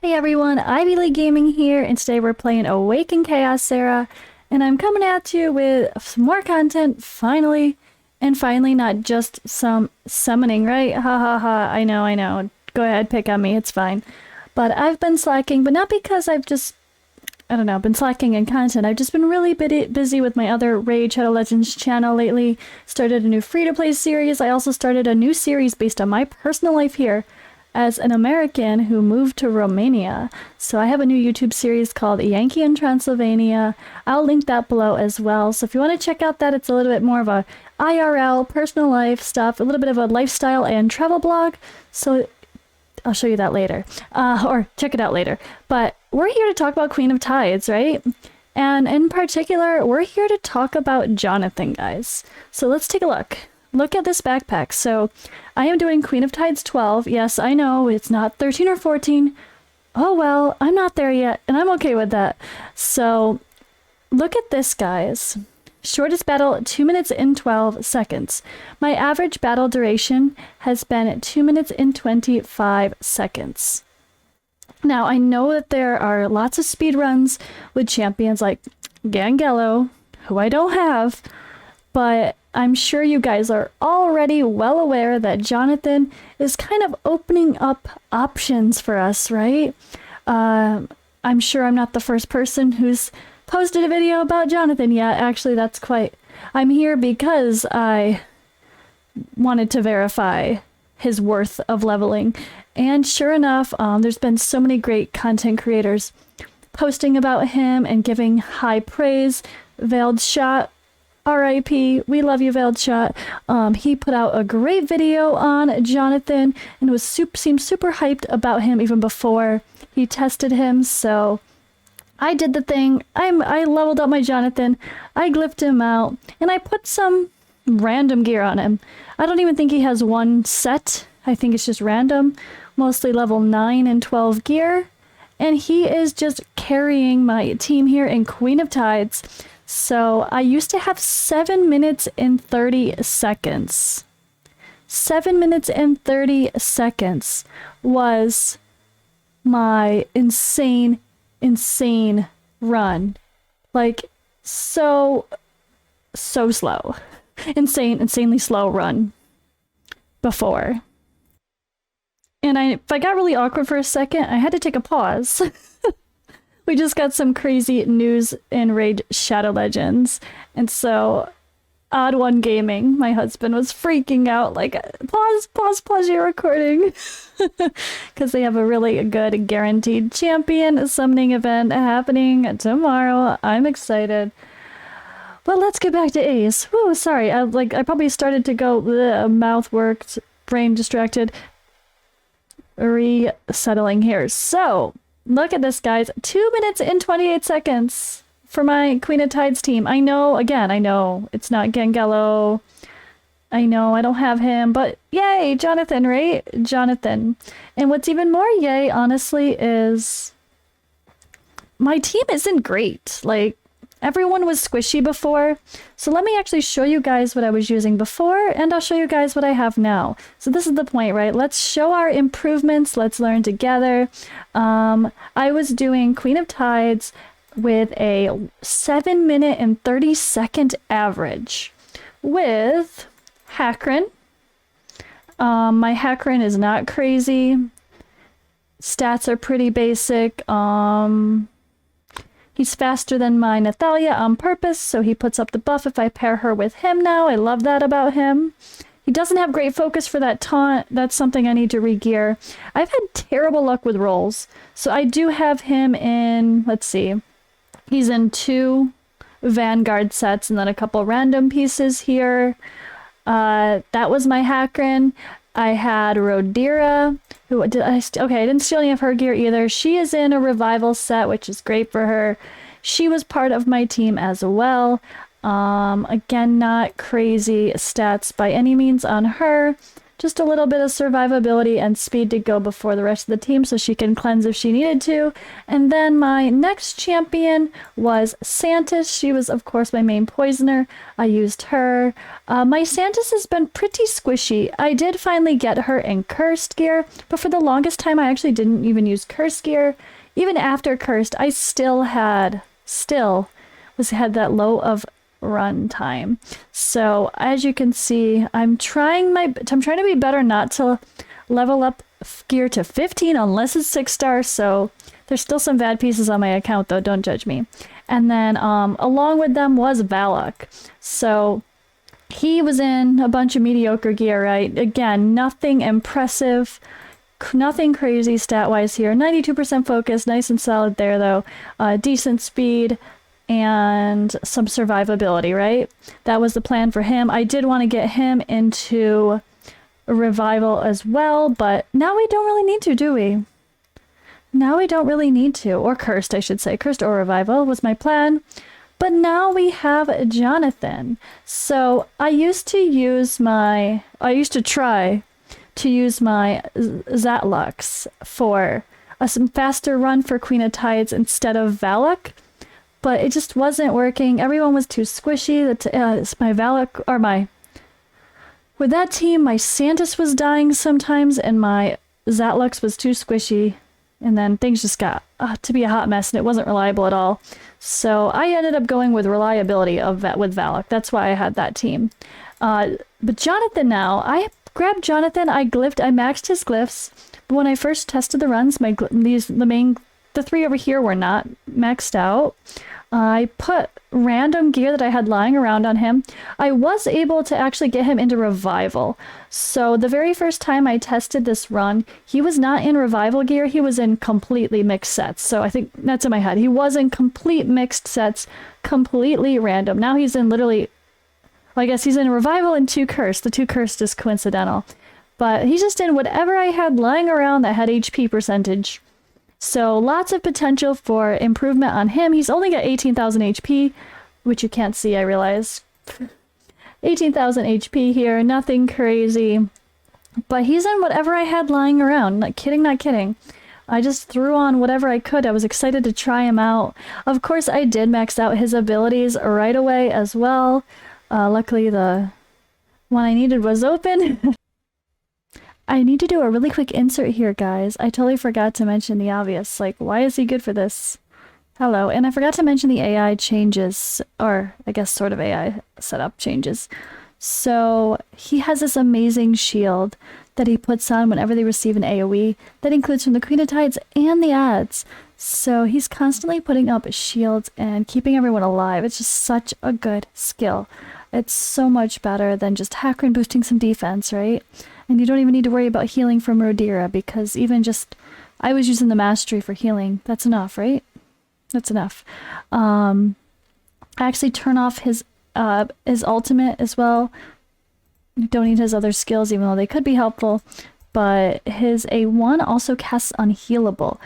Hey everyone, Ivy League Gaming here, and today we're playing Awaken Chaos Sarah, and I'm coming at you with some more content, finally, and finally not just some summoning, right? Ha ha ha, I know, go ahead, pick on me, it's fine. But I've been slacking, but not because I've just, I don't know, been slacking in content. I've just been really busy with my other Raid Shadow Legends channel lately, started a new free-to-play series. I also started a new series based on my personal life here as an American who moved to Romania. So I have a new YouTube series called Yankee in Transylvania. I'll link that below as well. So if you want to check out that, it's a little bit more of a IRL, personal life stuff, a little bit of a lifestyle and travel blog. So I'll show you that later, or check it out later. But we're here to talk about Queen of Tides, right? And in particular, we're here to talk about Jonathan, guys. So let's take a look. Look at this backpack. So I am doing Queen of Tides 12. Yes, I know it's not 13 or 14. Oh well, I'm not there yet, and I'm okay with that. So look at this, guys. Shortest battle, 2 minutes and 12 seconds. My average battle duration has been 2 minutes and 25 seconds. Now, I know that there are lots of speed runs with champions like Gangello, who I don't have, but I'm sure you guys are already well aware that Jonathan is kind of opening up options for us, right? I'm sure I'm not the first person who's posted a video about Jonathan yet. Actually, I'm here because I wanted to verify his worth of leveling. And sure enough, there's been so many great content creators posting about him and giving high praise. Veiled Shot, R.I.P. We love you, Veiled Shot. He put out a great video on Jonathan and seemed super hyped about him even before he tested him. So I did the thing. I leveled up my Jonathan. I glyphed him out, and I put some random gear on him. I don't even think he has one set. I think it's just random, mostly level 9 and 12 gear, and he is just carrying my team here in Queen of Tides. So I used to have 7 minutes and 30 seconds. 7 minutes and 30 seconds was my insane run. Like, so slow. Insanely slow run before. And if I got really awkward for a second, I had to take a pause. We just got some crazy news in Raid Shadow Legends. And so Odd One Gaming, my husband, was freaking out like, pause your recording. Because they have a really good guaranteed champion summoning event happening tomorrow. I'm excited. But let's get back to Ace. Whoa, sorry. I probably started to go, mouth worked, brain distracted. Resettling here. So look at this, guys. 2 minutes and 28 seconds for my Queen of Tides team. I know it's not Gangello. I know I don't have him, but yay, Jonathan, right? Jonathan. And what's even more yay, honestly, is my team isn't great. Like, everyone was squishy before. So let me actually show you guys what I was using before, and I'll show you guys what I have now. So this is the point, right? Let's show our improvements. Let's learn together. I was doing Queen of Tides with a 7 minute and 30 second average with Hakron. My Hakron is not crazy. Stats are pretty basic. He's faster than my Nathalia on purpose, so he puts up the buff if I pair her with him now. I love that about him. He doesn't have great focus for that taunt. That's something I need to re-gear. I've had terrible luck with rolls, so I do have him in, let's see, he's in 2 Vanguard sets and then a couple random pieces here. That was my Hakron. I had Rodira, I didn't steal any of her gear either. She is in a revival set, which is great for her. She was part of my team as well. Again, not crazy stats by any means on her. just a little bit of survivability and speed to go before the rest of the team so she can cleanse if she needed to. And then my next champion was Santis. She was, of course, my main poisoner. I used her. My Santis has been pretty squishy. I did finally get her in Cursed gear, but for the longest time I actually didn't even use Cursed gear. Even after Cursed, I still had that low of run time. So as you can see, I'm trying to be better not to level up gear to 15 unless it's 6-star. So there's still some bad pieces on my account though, don't judge me. And then along with them was Valak. So he was in a bunch of mediocre gear, right? Again, nothing impressive, nothing crazy stat-wise here. 92% focus, nice and solid there though. Decent speed and some survivability, right? That was the plan for him. I did want to get him into revival as well, but now we don't really need to, do we? Now we don't really need to. Or cursed, I should say. Cursed or revival was my plan. But now we have Jonathan. So I used to try to use my Zatlux for a some faster run for Queen of Tides instead of Valak. But it just wasn't working. Everyone was too squishy. With that team, my Santis was dying sometimes, and my Zatlux was too squishy. And then things just got to be a hot mess, and it wasn't reliable at all. So I ended up going with reliability with Valak. That's why I had that team. But Jonathan now, I grabbed Jonathan. I maxed his glyphs. But when I first tested the runs, the three over here were not maxed out. I put random gear that I had lying around on him. I was able to actually get him into revival. So the very first time I tested this run, he was not in revival gear. He was in completely mixed sets. So I think that's in my head. He was in complete mixed sets, completely random. Now he's in I guess he's in revival and 2 cursed. The 2 cursed is coincidental. But he's just in whatever I had lying around that had HP percentage. So lots of potential for improvement on him. He's only got 18,000 HP, which you can't see, I realize. 18,000 HP here, nothing crazy. But he's in whatever I had lying around. Not kidding. I just threw on whatever I could. I was excited to try him out. Of course, I did max out his abilities right away as well. Luckily, the one I needed was open. I need to do a really quick insert here, guys. I totally forgot to mention the obvious. Like, why is he good for this? Hello. And I forgot to mention the AI changes, or I guess sort of AI setup changes. So he has this amazing shield that he puts on whenever they receive an AoE. That includes from the Queen of Tides and the ads. So he's constantly putting up shields and keeping everyone alive. It's just such a good skill. It's so much better than just Hackran boosting some defense, right? And you don't even need to worry about healing from Rodira, because I was using the mastery for healing. That's enough, right? That's enough. I actually turn off his ultimate as well. You don't need his other skills, even though they could be helpful. But his A1 also casts Unhealable.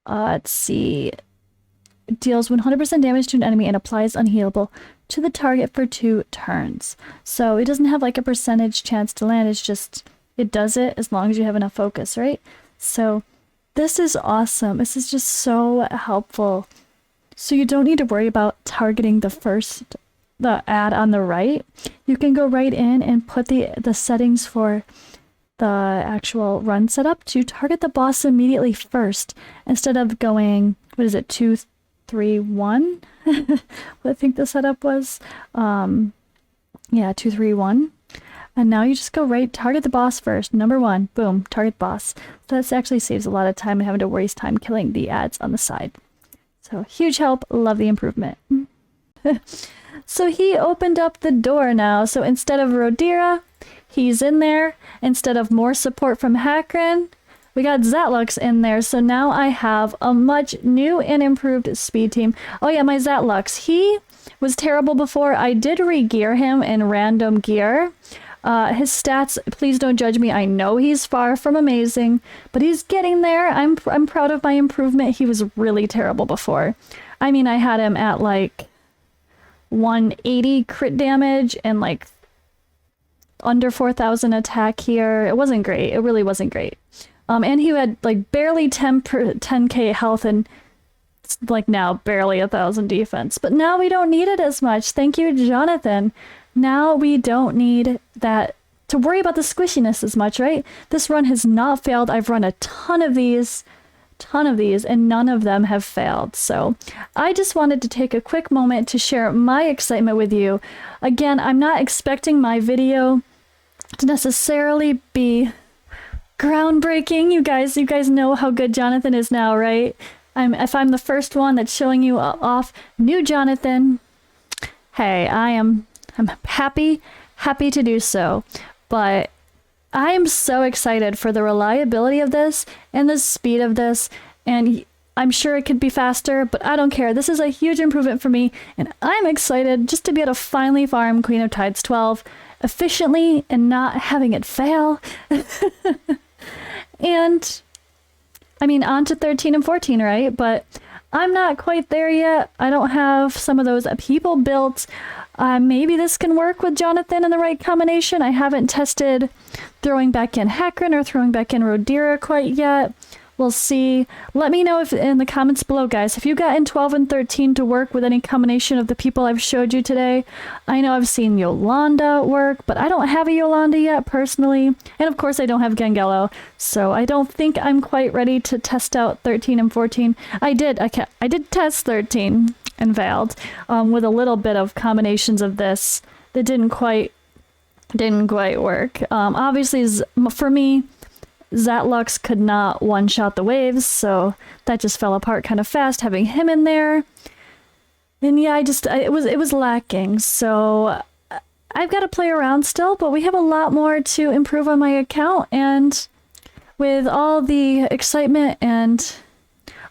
Let's see. It deals 100% damage to an enemy and applies Unhealable to the target for 2 turns. So it doesn't have like a percentage chance to land. It's just, it does it as long as you have enough focus, right? So this is awesome. This is just so helpful. So you don't need to worry about targeting the ad on the right. You can go right in and put the settings for the actual run setup to target the boss immediately first, instead of going, 2, 3, 1? I think the setup was. Yeah, 2, 3, 1. And now you just go right, target the boss first. Number 1, boom, target boss. So this actually saves a lot of time and having to waste time killing the ads on the side. So huge help, love the improvement. So he opened up the door now. So instead of Rodira, he's in there. Instead of more support from Hackran, we got Zatlux in there. So now I have a much new and improved speed team. Oh yeah, my Zatlux. He was terrible before. I did re-gear him in random gear. His stats, please don't judge me. I know he's far from amazing, but he's getting there. I'm proud of my improvement. He was really terrible before. I mean, I had him at like 180 crit damage and like under 4,000 attack here. It wasn't great. It really wasn't great. And he had like barely 10k health and like now barely 1,000 defense. But now we don't need it as much. Thank you, Jonathan. Now we don't need that to worry about the squishiness as much, right? This run has not failed. I've run a ton of these, and none of them have failed. So I just wanted to take a quick moment to share my excitement with you. Again, I'm not expecting my video to necessarily be groundbreaking. You guys know how good Jonathan is now, right? If I'm the first one that's showing you off new Jonathan, hey, I'm happy to do so. But I am so excited for the reliability of this and the speed of this, and I'm sure it could be faster, but I don't care. This is a huge improvement for me, and I'm excited just to be able to finally farm Queen of Tides 12 efficiently and not having it fail. And I mean, on to 13 and 14, right? But I'm not quite there yet. I don't have some of those people built. Maybe this can work with Jonathan in the right combination. I haven't tested throwing back in Hakron or throwing back in Rodira quite yet. We'll see. Let me know if in the comments below, guys, if you got in 12 and 13 to work with any combination of the people I've showed you today. I know I've seen Yolanda work, but I don't have a Yolanda yet personally. And of course I don't have Gangelo, so I don't think I'm quite ready to test out 13 and 14. I did test 13 and failed with a little bit of combinations of this that didn't quite work. Obviously for me, Zatlux could not one-shot the waves, so that just fell apart kind of fast, having him in there. And yeah, it was lacking, so I've got to play around still, but we have a lot more to improve on my account, and with all the excitement and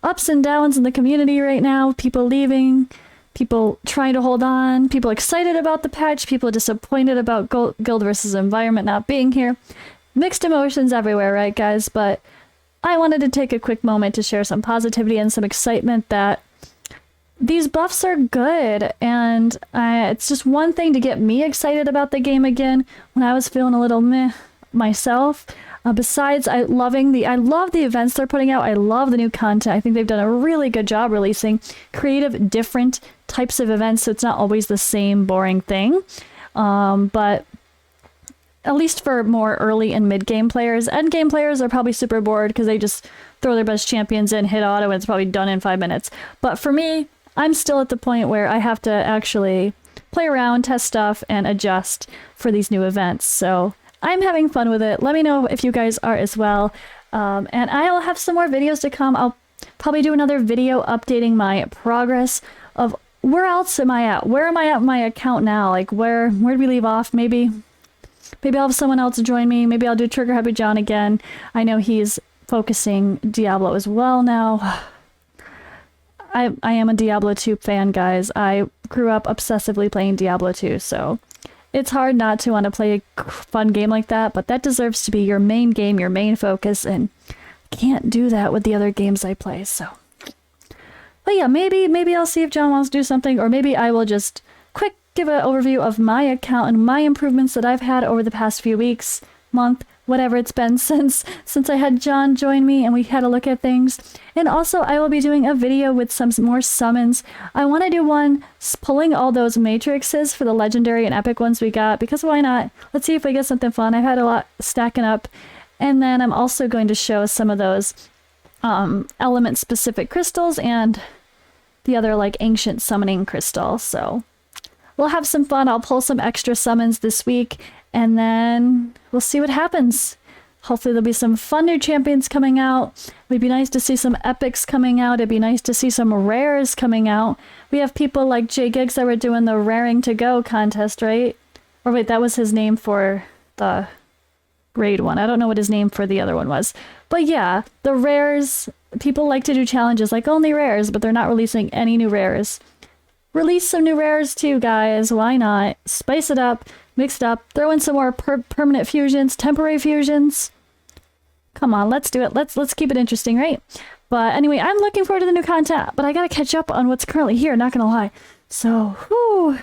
ups and downs in the community right now, people leaving, people trying to hold on, people excited about the patch, people disappointed about Guild versus Environment not being here. Mixed emotions everywhere, right, guys? But I wanted to take a quick moment to share some positivity and some excitement that these buffs are good, and it's just one thing to get me excited about the game again when I was feeling a little meh myself. Besides, I love the events they're putting out. I love the new content. I think they've done a really good job releasing creative, different types of events, so it's not always the same boring thing. But at least for more early and mid-game players. End-game players are probably super bored because they just throw their best champions in, hit auto, and it's probably done in 5 minutes. But for me, I'm still at the point where I have to actually play around, test stuff, and adjust for these new events. So I'm having fun with it. Let me know if you guys are as well. And I'll have some more videos to come. I'll probably do another video updating my progress of where else am I at? Where am I at my account now? Like where did we leave off? Maybe I'll have someone else join me. Maybe I'll do Trigger Happy John again. I know he's focusing Diablo as well now. I am a Diablo 2 fan, guys. I grew up obsessively playing Diablo 2, so it's hard not to want to play a fun game like that, but that deserves to be your main game, your main focus, and can't do that with the other games I play, so. But yeah, maybe I'll see if John wants to do something, or maybe I will just give an overview of my account and my improvements that I've had over the past few weeks, month, whatever it's been since I had John join me and we had a look at things. And also I will be doing a video with some more summons. I want to do one pulling all those matrixes for the legendary and epic ones we got, because why not? Let's see if we get something fun. I've had a lot stacking up. And then I'm also going to show some of those element specific crystals and the other like ancient summoning crystal. So we'll have some fun. I'll pull some extra summons this week, and then we'll see what happens. Hopefully there'll be some fun new champions coming out. It'd be nice to see some epics coming out. It'd be nice to see some rares coming out. We have people like Jay Giggs that were doing the Raring to Go contest, right? Or wait, that was his name for the raid one. I don't know what his name for the other one was. But yeah, the rares, people like to do challenges like only rares, but they're not releasing any new rares. Release some new rares too, guys. Why not? Spice it up, mix it up, throw in some more permanent fusions, temporary fusions. Come on, let's do it. Let's keep it interesting, right? But anyway, I'm looking forward to the new content, but I gotta catch up on what's currently here, not gonna lie. So, whew,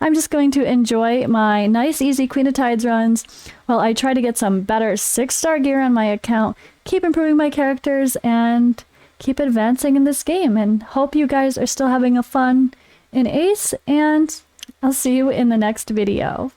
I'm just going to enjoy my nice, easy Queen of Tides runs while I try to get some better 6-star gear on my account, keep improving my characters, and keep advancing in this game. And hope you guys are still having a fun in Ace, and I'll see you in the next video.